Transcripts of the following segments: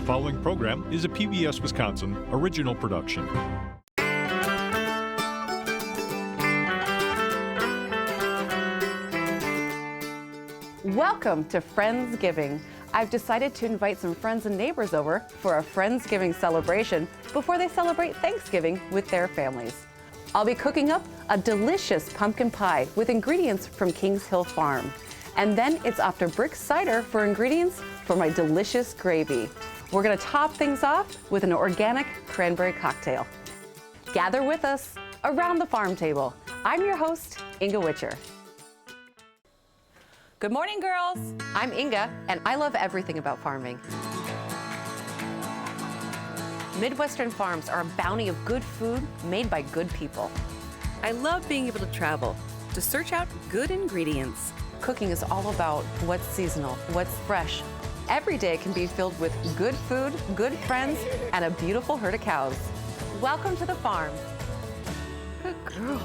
following program is a PBS Wisconsin original production. Welcome to Friendsgiving. I've decided to invite some friends and neighbors over for a Friendsgiving celebration before they celebrate Thanksgiving with their families. I'll be cooking up a delicious pumpkin pie with ingredients from Kings Hill Farm. And then it's off to Brick Cider for ingredients for my delicious gravy. We're gonna top things off with an organic cranberry cocktail. Gather with us around the farm table. I'm your host, Inga Witcher. Good morning, girls. I'm Inga, and I love everything about farming. Midwestern farms are a bounty of good food made by good people. I love being able to travel, to search out good ingredients. Cooking is all about what's seasonal, what's fresh. Every day can be filled with good food, good friends, and a beautiful herd of cows. Welcome to the farm. Good girl.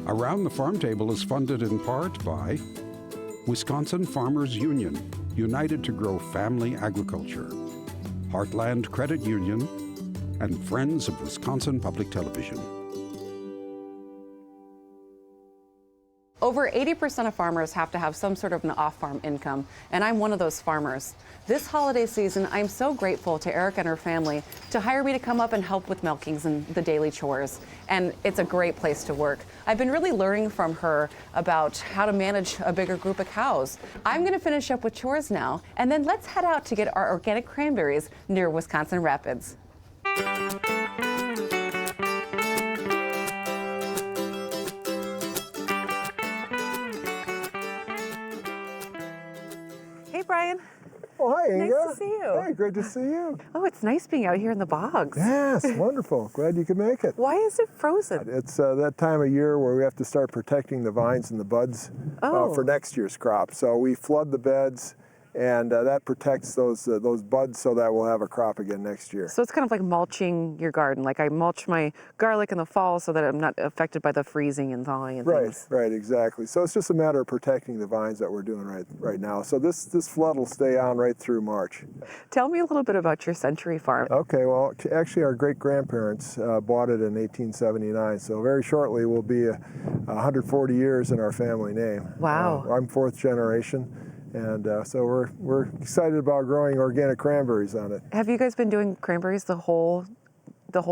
Around the Farm Table is funded in part by Wisconsin Farmers Union, united to grow family agriculture, Heartland Credit Union, and Friends of Wisconsin Public Television. Over 80% of farmers have to have some sort of an off-farm income, and I'm one of those farmers. This holiday season, I'm so grateful to Erica and her family to hire me to come up and help with milkings and the daily chores, and it's a great place to work. I've been really learning from her about how to manage a bigger group of cows. I'm gonna finish up with chores now, and then let's head out to get our organic cranberries near Wisconsin Rapids. Hey, Brian. Oh, hi, Inga. Nice to see you. Hey, great to see you. Oh, it's nice being out here in the bogs. Yes, wonderful. Glad you could make it. Why is it frozen? It's that time of year where we have to start protecting the vines and the buds for next year's crop. So we flood the beds, and that protects those buds so that we'll have a crop again next year. So it's kind of like mulching your garden. Like I mulch my garlic in the fall so that I'm not affected by the freezing and thawing and things. Right, exactly. So it's just a matter of protecting the vines that we're doing right now. So this flood will stay on right through March. Tell me a little bit about your Century Farm. Okay, well, actually our great-grandparents bought it in 1879, so very shortly will be 140 years in our family name. Wow. I'm fourth generation. And so we're excited about growing organic cranberries on it. Have you guys been doing cranberries the whole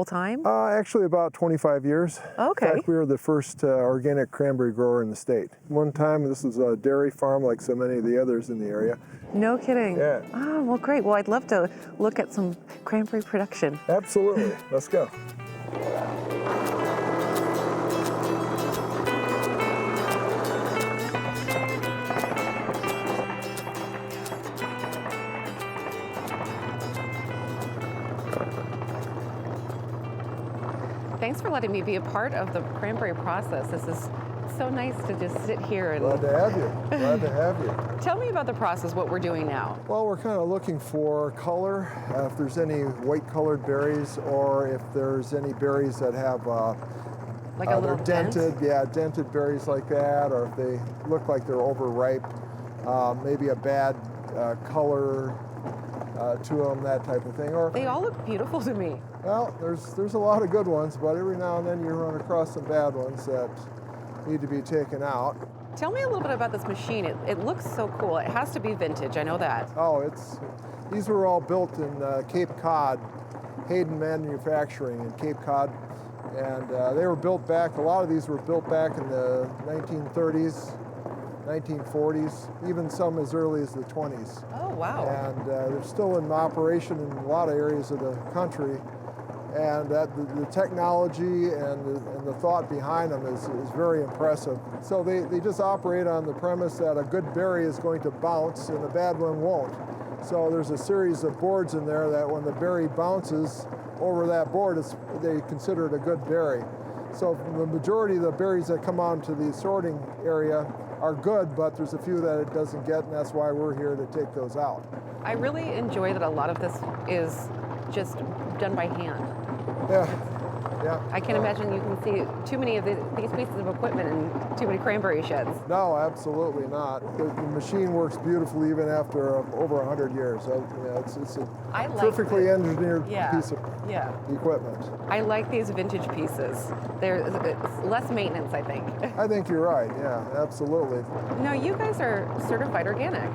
time? Actually, about 25 years. Okay. In fact, we were the first organic cranberry grower in the state. One time, this was a dairy farm like so many of the others in the area. No kidding. Yeah. Oh, well, great. Well, I'd love to look at some cranberry production. Absolutely. Let's go. Thanks for letting me be a part of the cranberry process. This is so nice to just sit here and... Glad to have you. Glad to have you. Tell me about the process, what we're doing now. Well, we're kind of looking for color, if there's any white-colored berries, or if there's any berries that have like a little dented, dented berries like that, or if they look like they're overripe, maybe a bad color to them, that type of thing. Or they all look beautiful to me. Well, there's a lot of good ones, but every now and then you run across some bad ones that need to be taken out. Tell me a little bit about this machine. It looks so cool. It has to be vintage, I know that. Oh, these were all built in Cape Cod, Hayden Manufacturing in Cape Cod, and they were built back, a lot of these were built back in the 1930s, 1940s, even some as early as the 20s. Oh, wow. And they're still in operation in a lot of areas of the country. And the technology and the thought behind them is very impressive. So they just operate on the premise that a good berry is going to bounce and a bad one won't. So there's a series of boards in there that when the berry bounces over that board, they consider it a good berry. So the majority of the berries that come onto the sorting area are good, but there's a few that it doesn't get, and that's why we're here to take those out. I really enjoy that a lot of this is just done by hand. Yeah, Yeah. I can't imagine you can see too many of these pieces of equipment in too many cranberry sheds. No, absolutely not. The machine works beautifully even after over 100 years. So, yeah, it's a I like perfectly this. engineered Yeah. piece of Yeah. equipment. I like these vintage pieces. It's less maintenance, I think. I think you're right. Yeah, absolutely. Now, you guys are certified organic.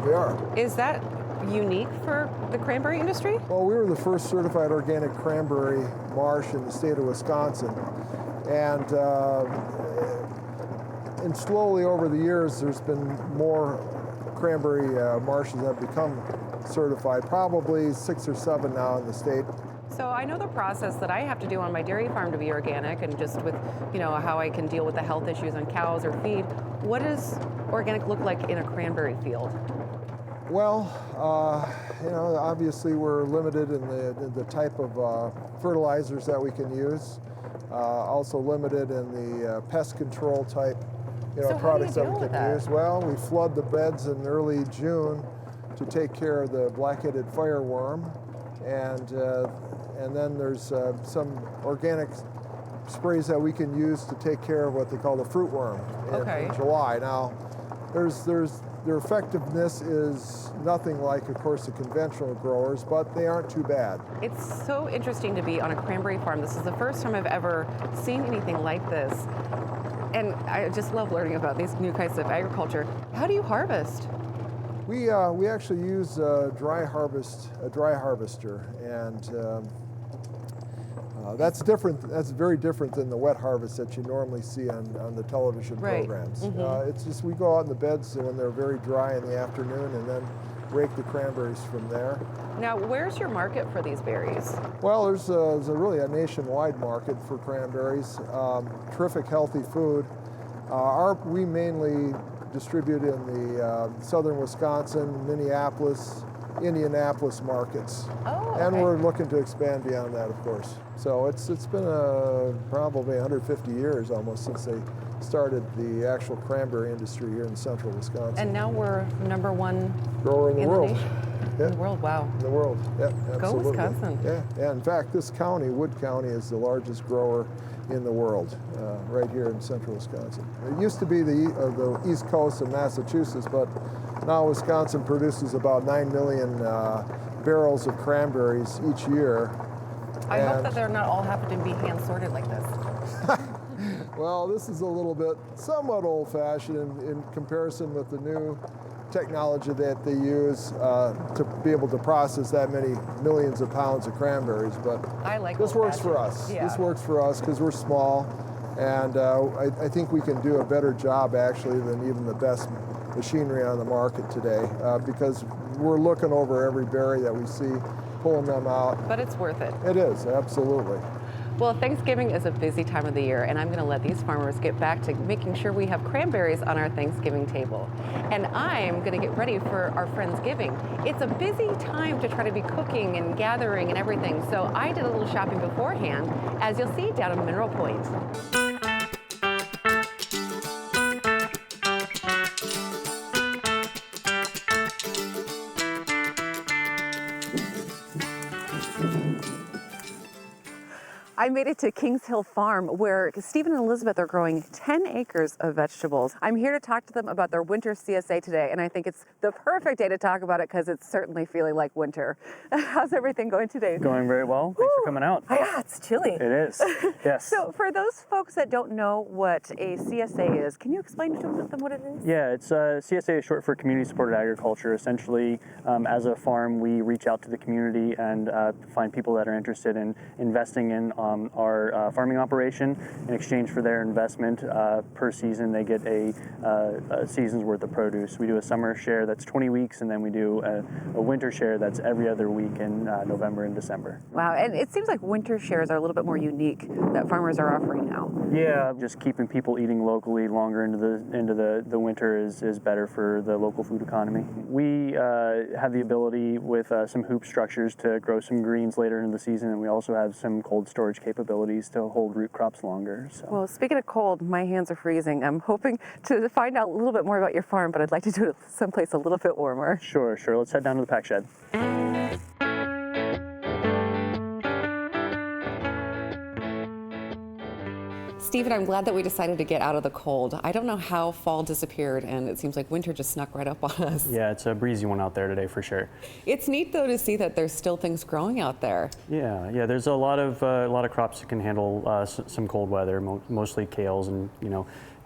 We are. Is that unique for the cranberry industry? Well, we were the first certified organic cranberry marsh in the state of Wisconsin. And slowly over the years, there's been more cranberry marshes that have become certified, probably 6 or 7 now in the state. So I know the process that I have to do on my dairy farm to be organic, and just with, how I can deal with the health issues on cows or feed. What does organic look like in a cranberry field? Well, obviously we're limited in the type of fertilizers that we can use. Also limited in the pest control type, So how do you products that deal we with can that? use. Well, we flood the beds in early June to take care of the black-headed fireworm, and then there's some organic sprays that we can use to take care of what they call the fruit worm in July. Now, their effectiveness is nothing like, of course, the conventional growers, but they aren't too bad. It's so interesting to be on a cranberry farm. This is the first time I've ever seen anything like this. And I just love learning about these new kinds of agriculture. How do you harvest? We actually use a dry harvester, and that's different. That's very different than the wet harvest that you normally see on the television programs. It's just we go out in the beds when they're very dry in the afternoon, and then rake the cranberries from there. Now, where's your market for these berries? Well, there's really a nationwide market for cranberries. Terrific, healthy food. We mainly distribute in the southern Wisconsin, Minneapolis, Indianapolis markets. Oh, And okay. we're looking to expand beyond that, of course. So it's been probably 150 years almost since they started the actual cranberry industry here in central Wisconsin. And now we're number one Grower in the in world. the nation. Yeah. In the world, wow. In the world, yeah, absolutely. Wisconsin. Yeah, in fact, this county, Wood County, is the largest grower in the world, right here in central Wisconsin. It used to be the east coast of Massachusetts, but now Wisconsin produces about 9 million barrels of cranberries each year. I hope that they're not all having to be hand sorted like this. Well, this is a little bit somewhat old-fashioned in comparison with the new technology that they use to be able to process that many millions of pounds of cranberries. But I like this works for old-fashioned. us. Yeah. This works for us because we're small, and I think we can do a better job actually than even the best machinery on the market today because we're looking over every berry that we see, pulling them out. But it's worth it. It is, absolutely. Well, Thanksgiving is a busy time of the year, and I'm going to let these farmers get back to making sure we have cranberries on our Thanksgiving table. And I'm going to get ready for our Friendsgiving. It's a busy time to try to be cooking and gathering and everything, so I did a little shopping beforehand, as you'll see down in Mineral Point. I made it to Kings Hill Farm, where Stephen and Elizabeth are growing 10 acres of vegetables. I'm here to talk to them about their winter CSA today, and I think it's the perfect day to talk about it because it's certainly feeling like winter. How's everything going today? Going very well. Thanks for coming out. Yeah, it's chilly. It is. Yes. So for those folks that don't know what a CSA is, can you explain to them what it is? Yeah, it's CSA is short for Community Supported Agriculture. Essentially, as a farm, we reach out to the community and find people that are interested in investing in our farming operation. In exchange for their investment, per season they get a season's worth of produce. We do a summer share that's 20 weeks, and then we do a winter share that's every other week in November and December. Wow, and it seems like winter shares are a little bit more unique that farmers are offering now. Yeah, just keeping people eating locally longer into the winter is better for the local food economy. We have the ability with some hoop structures to grow some greens later in the season, and we also have some cold storage capabilities to hold root crops longer. So. Well, speaking of cold, my hands are freezing. I'm hoping to find out a little bit more about your farm, but I'd like to do it someplace a little bit warmer. Sure. Let's head down to the pack shed. Stephen, I'm glad that we decided to get out of the cold. I don't know how fall disappeared, and it seems like winter just snuck right up on us. Yeah, it's a breezy one out there today for sure. It's neat, though, to see that there's still things growing out there. Yeah. There's a lot of crops that can handle some cold weather, mostly kales, and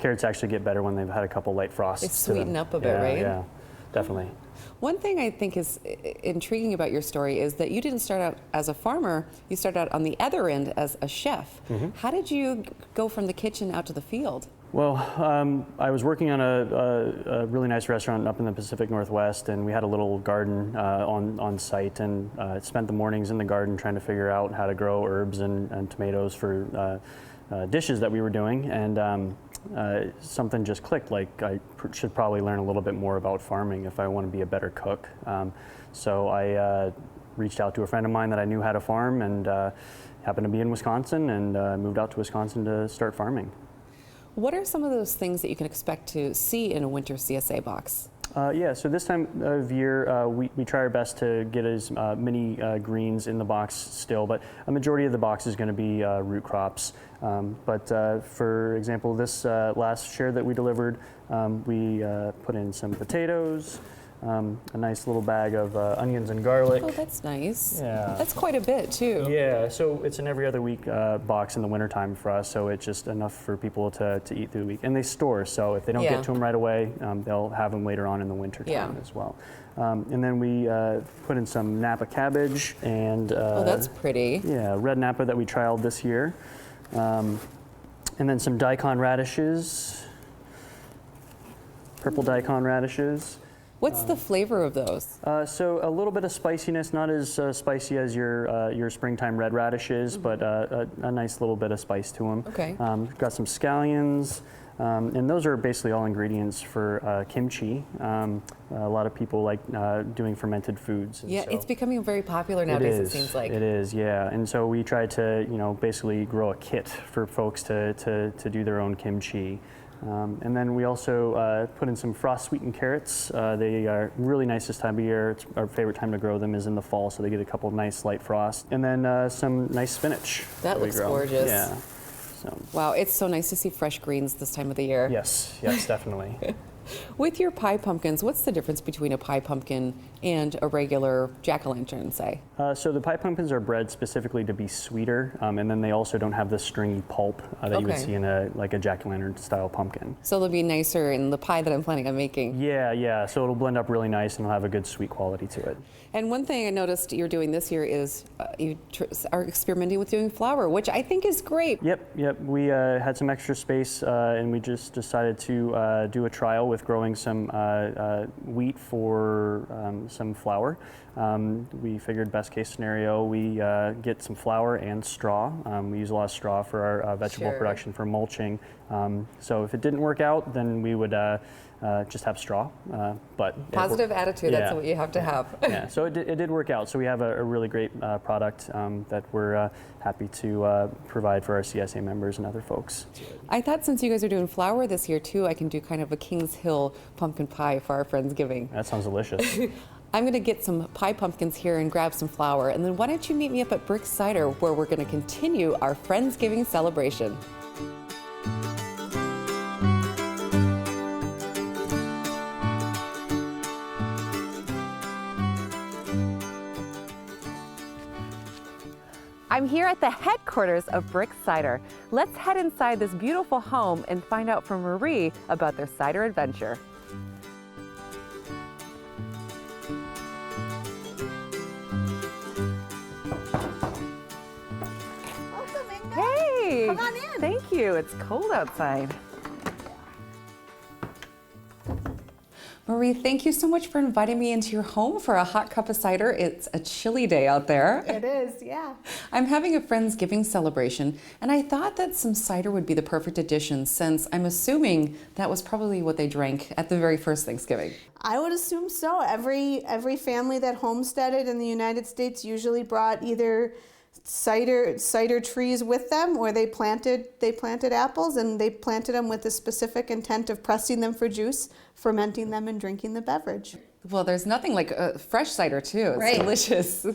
carrots actually get better when they've had a couple light frosts. They sweeten up a bit, right? Yeah, definitely. One thing I think is intriguing about your story is that you didn't start out as a farmer, you started out on the other end as a chef. How did you go from the kitchen out to the field? Well, I was working on a really nice restaurant up in the Pacific Northwest, and we had a little garden on site, and spent the mornings in the garden trying to figure out how to grow herbs and tomatoes for dishes that we were doing, and something just clicked, like I should probably learn a little bit more about farming if I want to be a better cook. So I reached out to a friend of mine that I knew had a farm, and happened to be in Wisconsin, and moved out to Wisconsin to start farming. What are some of those things that you can expect to see in a winter CSA box? So this time of year, we try our best to get as many greens in the box still, but a majority of the box is going to be root crops. But for example, this last share that we delivered, we put in some potatoes, a nice little bag of onions and garlic. Oh, that's nice. Yeah. That's quite a bit, too. Yeah, so it's an every other week box in the wintertime for us, so it's just enough for people to eat through the week. And they store, so if they don't get to them right away, they'll have them later on in the winter time as well. And then we put in some Napa cabbage and oh, that's pretty. Yeah, red Napa that we trialed this year. And then some daikon radishes, purple daikon radishes. What's the flavor of those? So a little bit of spiciness, not as spicy as your springtime red radishes, but a nice little bit of spice to them. Okay. Got some scallions, and those are basically all ingredients for kimchi. A lot of people like doing fermented foods. Yeah, it's becoming very popular nowadays, it seems like. It is, yeah. And so we try to, basically grow a kit for folks to do their own kimchi. And then we also put in some frost sweetened carrots. They are really nice this time of year. It's our favorite time to grow them is in the fall, so they get a couple of nice light frost. And then some nice spinach. That we looks grow. gorgeous. Yeah. So. Wow, it's so nice to see fresh greens this time of the year. Yes, definitely. With your pie pumpkins, what's the difference between a pie pumpkin and a regular jack-o'-lantern, say? So the pie pumpkins are bred specifically to be sweeter, and then they also don't have the stringy pulp that you would see in a jack-o'-lantern style pumpkin. So they'll be nicer in the pie that I'm planning on making. Yeah. So it'll blend up really nice and it'll have a good sweet quality to it. And one thing I noticed you're doing this year is you are experimenting with doing flour, which I think is great. Yep. We had some extra space, and we just decided to do a trial with growing some wheat for some flour. We figured best case scenario, we get some flour and straw. We use a lot of straw for our vegetable production for mulching. So if it didn't work out, then we would just have straw. But positive attitude, that's what you have to have. Yeah, so it did work out. So we have a really great product that we're happy to provide for our CSA members and other folks. I thought since you guys are doing flour this year too, I can do kind of a Kings Hill pumpkin pie for our Friendsgiving. That sounds delicious. I'm going to get some pie pumpkins here and grab some flour, and then why don't you meet me up at Brick Cider, where we're going to continue our Friendsgiving celebration. I'm here at the headquarters of Brick Cider. Let's head inside this beautiful home and find out from Marie about their cider adventure. Hey! Come on in. Thank you. It's cold outside. Marie, thank you so much for inviting me into your home for a hot cup of cider. It's a chilly day out there. It is, yeah. I'm having a Friendsgiving celebration, and I thought that some cider would be the perfect addition since I'm assuming that was probably what they drank at the very first Thanksgiving. I would assume so. Every family that homesteaded in the United States usually brought either cider trees with them, or they planted apples, and they planted them with the specific intent of pressing them for juice, fermenting them, and drinking the beverage. Well, there's nothing like fresh cider too. It's delicious.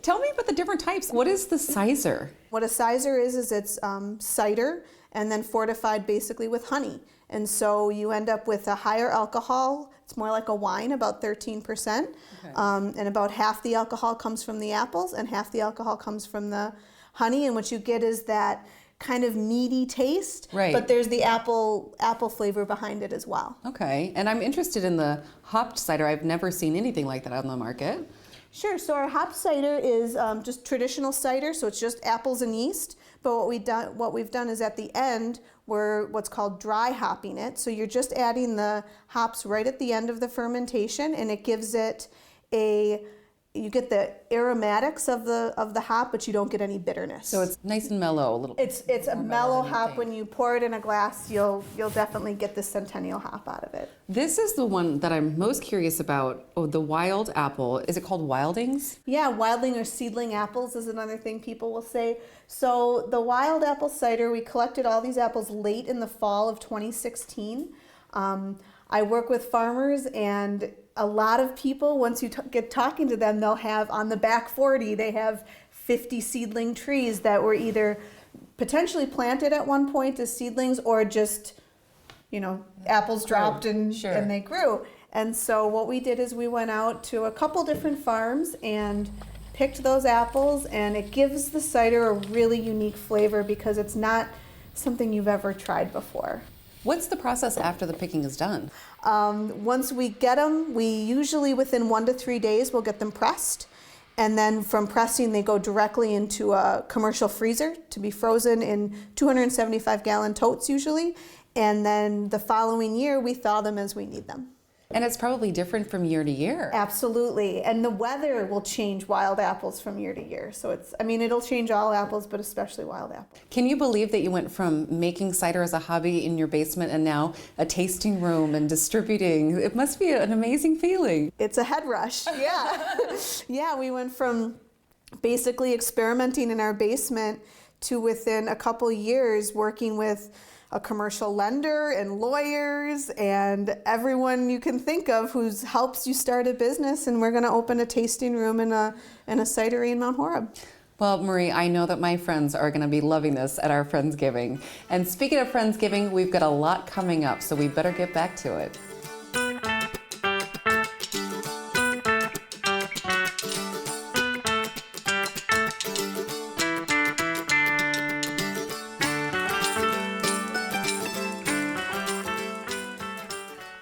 Tell me about the different types. What is the sizer? What a sizer is it's cider, and then fortified basically with honey. And so you end up with a higher alcohol. It's more like a wine, about 13%. And about half the alcohol comes from the apples and half the alcohol comes from the honey. And what you get is that kind of meaty taste, Right. but there's the apple flavor behind it as well. Okay, and I'm interested in the hopped cider. I've never seen anything like that on the market. Sure. So our hop cider is just traditional cider, so it's just apples and yeast. But what we've done is at the end we're what's called dry hopping it. So you're just adding the hops right at the end of the fermentation, and it gives it you get the aromatics of the hop, but you don't get any bitterness. So it's nice and mellow, a little. It's a mellow hop. When you pour it in a glass, you'll definitely get the Centennial hop out of it. This is the one that I'm most curious about. Oh, the wild apple. Is it called Wildings? Yeah, wildling or seedling apples is another thing people will say. So the wild apple cider, we collected all these apples late in the fall of 2016. I work with farmers, and a lot of people, once you get talking to them, they'll have on the back 40, they have 50 seedling trees that were either potentially planted at one point as seedlings or just, apples dropped and they grew. And so what we did is we went out to a couple different farms and picked those apples, and it gives the cider a really unique flavor because it's not something you've ever tried before. What's the process after the picking is done? Once we get them, we usually within 1 to 3 days we'll get them pressed. And then from pressing, they go directly into a commercial freezer to be frozen in 275-gallon totes usually. And then the following year, we thaw them as we need them. And it's probably different from year to year. Absolutely. And the weather will change wild apples from year to year. So it'll change all apples, but especially wild apples. Can you believe that you went from making cider as a hobby in your basement and now a tasting room and distributing? It must be an amazing feeling. It's a head rush. Yeah. Yeah, we went from basically experimenting in our basement to within a couple years working with a commercial lender and lawyers and everyone you can think of who helps you start a business, and we're going to open a tasting room in a cidery in Mount Horeb. Well, Marie, I know that my friends are going to be loving this at our Friendsgiving. And speaking of Friendsgiving, we've got a lot coming up, so we better get back to it.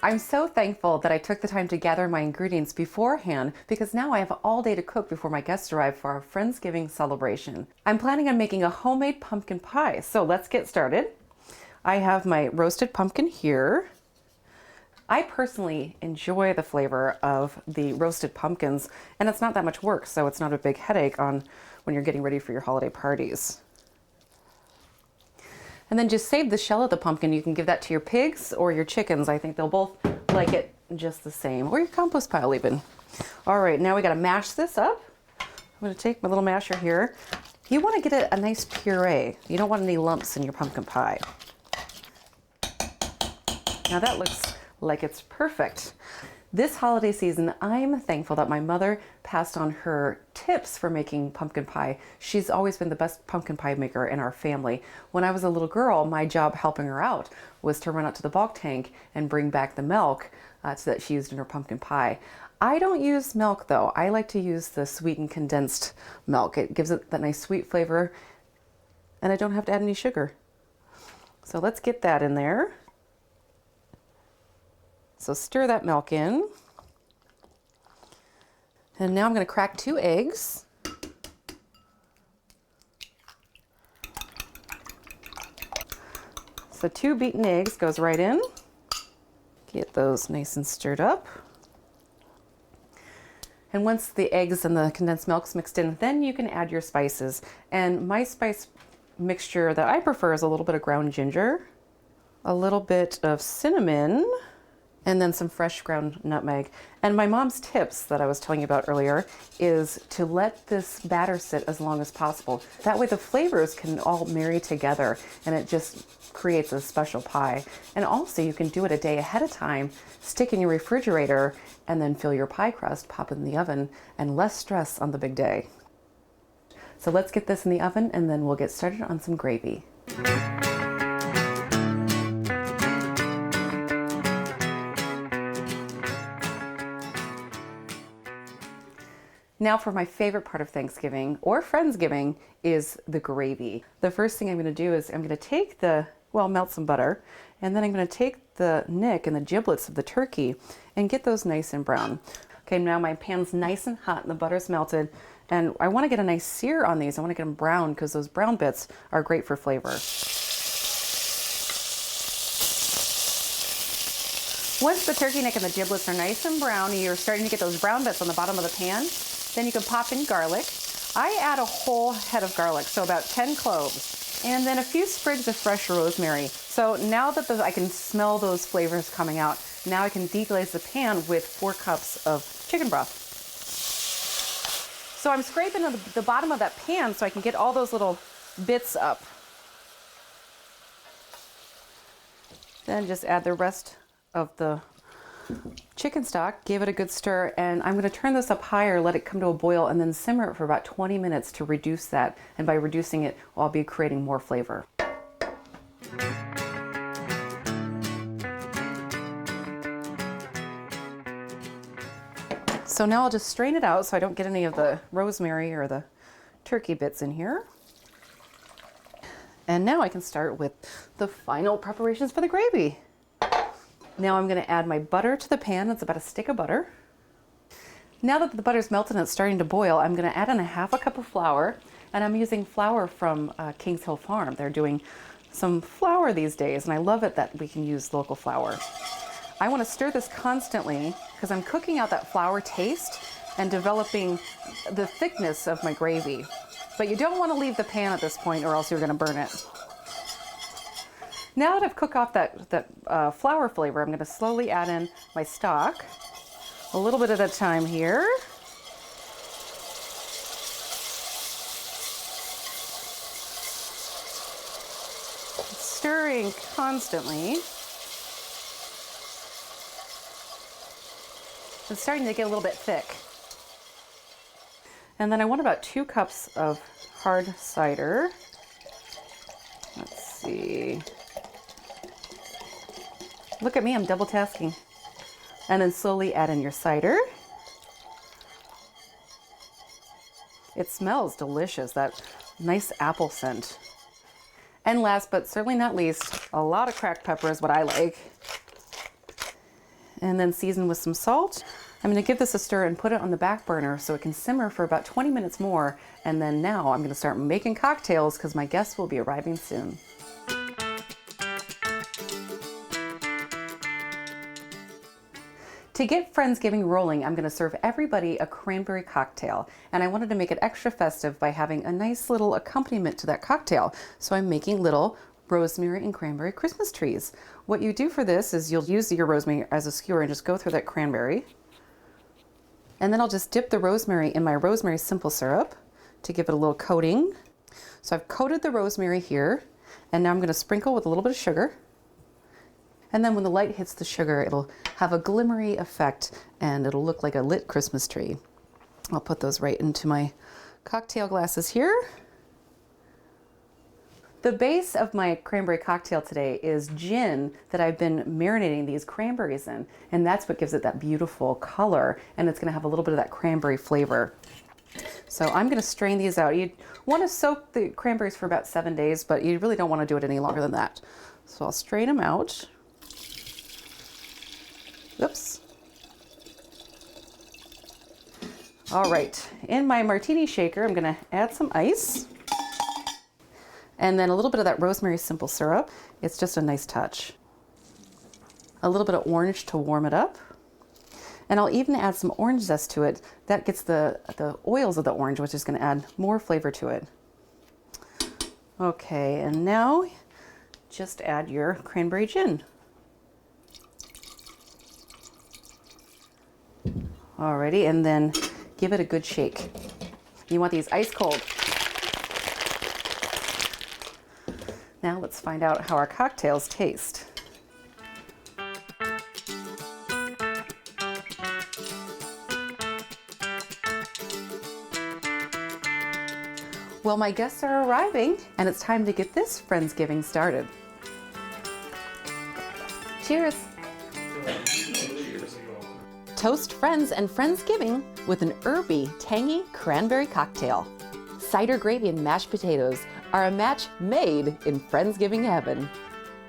I'm so thankful that I took the time to gather my ingredients beforehand, because now I have all day to cook before my guests arrive for our Friendsgiving celebration. I'm planning on making a homemade pumpkin pie, so let's get started. I have my roasted pumpkin here. I personally enjoy the flavor of the roasted pumpkins, and it's not that much work, so it's not a big headache when you're getting ready for your holiday parties. And then just save the shell of the pumpkin. You can give that to your pigs or your chickens. I think they'll both like it just the same, or your compost pile even. All right, now we gotta mash this up. I'm gonna take my little masher here. You wanna get a nice puree. You don't want any lumps in your pumpkin pie. Now that looks like it's perfect. This holiday season, I'm thankful that my mother passed on her tips for making pumpkin pie. She's always been the best pumpkin pie maker in our family. When I was a little girl, my job helping her out was to run out to the bulk tank and bring back the milk so that she used in her pumpkin pie. I don't use milk though. I like to use the sweetened condensed milk. It gives it that nice sweet flavor, and I don't have to add any sugar. So let's get that in there. So stir that milk in. And now I'm going to crack 2 eggs. So 2 beaten eggs goes right in. Get those nice and stirred up. And once the eggs and the condensed milk's mixed in, then you can add your spices. And my spice mixture that I prefer is a little bit of ground ginger, a little bit of cinnamon, and then some fresh ground nutmeg. And my mom's tips that I was telling you about earlier is to let this batter sit as long as possible. That way the flavors can all marry together and it just creates a special pie. And also you can do it a day ahead of time, stick in your refrigerator, and then fill your pie crust, pop it in the oven, and less stress on the big day. So let's get this in the oven and then we'll get started on some gravy. Now for my favorite part of Thanksgiving or Friendsgiving is the gravy. The first thing I'm going to do is I'm going to take melt some butter, and then I'm going to take the neck and the giblets of the turkey and get those nice and brown. Okay, now my pan's nice and hot and the butter's melted, and I want to get a nice sear on these. I want to get them brown because those brown bits are great for flavor. Once the turkey neck and the giblets are nice and brown, you're starting to get those brown bits on the bottom of the pan, then you can pop in garlic. I add a whole head of garlic, so about 10 cloves, and then a few sprigs of fresh rosemary. So now that I can smell those flavors coming out, now I can deglaze the pan with 4 cups of chicken broth. So I'm scraping the bottom of that pan so I can get all those little bits up. Then just add the rest of the chicken stock, give it a good stir, and I'm going to turn this up higher, let it come to a boil, and then simmer it for about 20 minutes to reduce that. And by reducing it, I'll be creating more flavor. So now I'll just strain it out so I don't get any of the rosemary or the turkey bits in here. And now I can start with the final preparations for the gravy. Now I'm going to add my butter to the pan. It's about a stick of butter. Now that the butter's melted and it's starting to boil, I'm going to add in a half a cup of flour. And I'm using flour from Kings Hill Farm. They're doing some flour these days, and I love it that we can use local flour. I want to stir this constantly because I'm cooking out that flour taste and developing the thickness of my gravy. But you don't want to leave the pan at this point or else you're going to burn it. Now that I've cooked off that flour flavor, I'm going to slowly add in my stock, a little bit at a time here. Stirring constantly. It's starting to get a little bit thick. And then I want about 2 cups of hard cider. Let's see. Look at me, I'm double tasking. And then slowly add in your cider. It smells delicious, that nice apple scent. And last but certainly not least, a lot of cracked pepper is what I like. And then season with some salt. I'm going to give this a stir and put it on the back burner so it can simmer for about 20 minutes more. And then now I'm going to start making cocktails because my guests will be arriving soon. To get Friendsgiving rolling, I'm going to serve everybody a cranberry cocktail, and I wanted to make it extra festive by having a nice little accompaniment to that cocktail. So I'm making little rosemary and cranberry Christmas trees. What you do for this is you'll use your rosemary as a skewer and just go through that cranberry. And then I'll just dip the rosemary in my rosemary simple syrup to give it a little coating. So I've coated the rosemary here, and now I'm going to sprinkle with a little bit of sugar. And then when the light hits the sugar, it'll have a glimmery effect and it'll look like a lit Christmas tree. I'll put those right into my cocktail glasses here. The base of my cranberry cocktail today is gin that I've been marinating these cranberries in, and that's what gives it that beautiful color, and it's going to have a little bit of that cranberry flavor. So I'm going to strain these out. You want to soak the cranberries for about 7 days, but you really don't want to do it any longer than that. So I'll strain them out. Oops. All right, in my martini shaker, I'm going to add some ice. And then a little bit of that rosemary simple syrup. It's just a nice touch. A little bit of orange to warm it up. And I'll even add some orange zest to it. That gets the oils of the orange, which is going to add more flavor to it. Okay, and now just add your cranberry gin. Alrighty, and then give it a good shake. You want these ice cold. Now let's find out how our cocktails taste. Well, my guests are arriving, and it's time to get this Friendsgiving started. Cheers. Toast friends and Friendsgiving with an herby, tangy cranberry cocktail. Cider gravy and mashed potatoes are a match made in Friendsgiving heaven.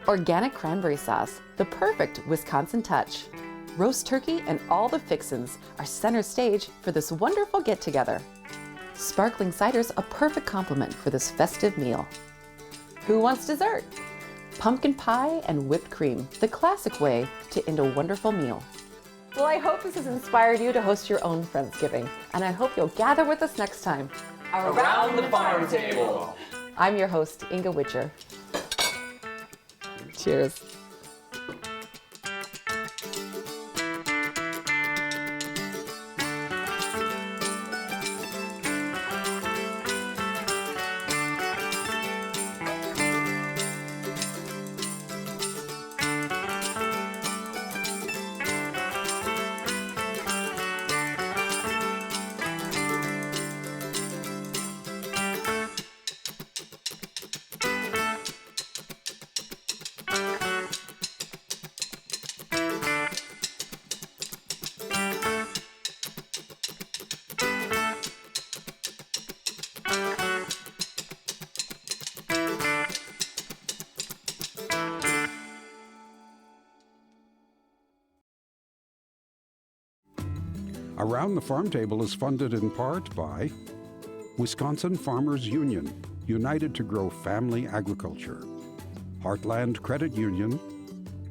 Organic cranberry sauce, the perfect Wisconsin touch. Roast turkey and all the fixins are center stage for this wonderful get-together. Sparkling cider's a perfect complement for this festive meal. Who wants dessert? Pumpkin pie and whipped cream, the classic way to end a wonderful meal. Well, I hope this has inspired you to host your own Friendsgiving, and I hope you'll gather with us next time. Around the Farm Table. I'm your host, Inga Witcher. Cheers. Around the Farm Table is funded in part by Wisconsin Farmers Union, united to grow family agriculture, Heartland Credit Union,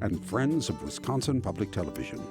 and Friends of Wisconsin Public Television.